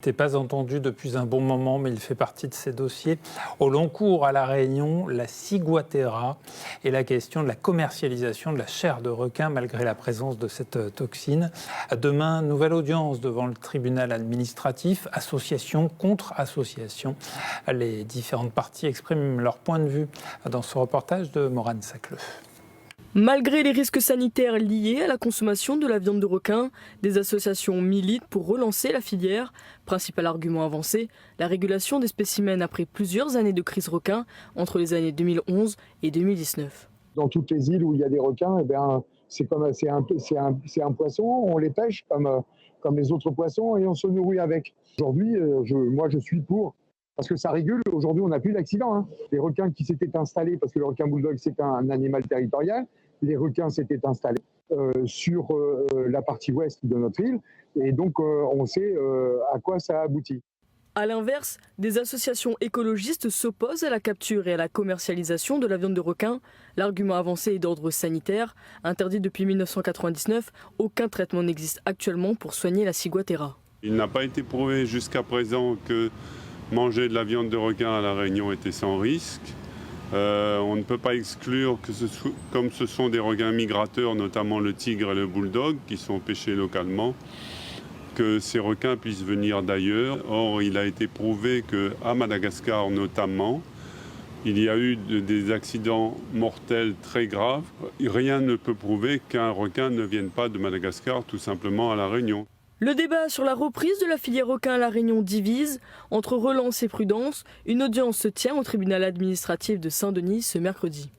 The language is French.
n'était pas entendu depuis un bon moment, mais il fait partie de ces dossiers. Au long cours à La Réunion, la ciguatera et la question de la commercialisation de la chair de requin malgré la présence de cette toxine. Demain, nouvelle audience devant le tribunal administratif, association contre association. Les différentes parties expriment leur point de vue dans ce reportage de Morane Sacleux. Malgré les risques sanitaires liés à la consommation de la viande de requin, des associations militent pour relancer la filière. Principal argument avancé, la régulation des spécimens après plusieurs années de crise requin entre les années 2011 et 2019. Dans toutes les îles où il y a des requins, c'est un poisson, on les pêche comme les autres poissons et on se nourrit avec. Aujourd'hui, moi je suis pour. Parce que ça régule, aujourd'hui on n'a plus d'accident. Les requins qui s'étaient installés, parce que le requin bulldog c'est un animal territorial, les requins s'étaient installés sur la partie ouest de notre île, et donc on sait à quoi ça aboutit. A l'inverse, des associations écologistes s'opposent à la capture et à la commercialisation de la viande de requin. L'argument avancé est d'ordre sanitaire. Interdit depuis 1999, aucun traitement n'existe actuellement pour soigner la ciguatera. Il n'a pas été prouvé jusqu'à présent que manger de la viande de requin à La Réunion était sans risque. On ne peut pas exclure que comme ce sont des requins migrateurs, notamment le tigre et le bulldog, qui sont pêchés localement, que ces requins puissent venir d'ailleurs. Or, il a été prouvé qu'à Madagascar notamment, il y a eu des accidents mortels très graves. Rien ne peut prouver qu'un requin ne vienne pas de Madagascar, tout simplement à La Réunion. Le débat sur la reprise de la filière requin à La Réunion divise. Entre relance et prudence, une audience se tient au tribunal administratif de Saint-Denis ce mercredi.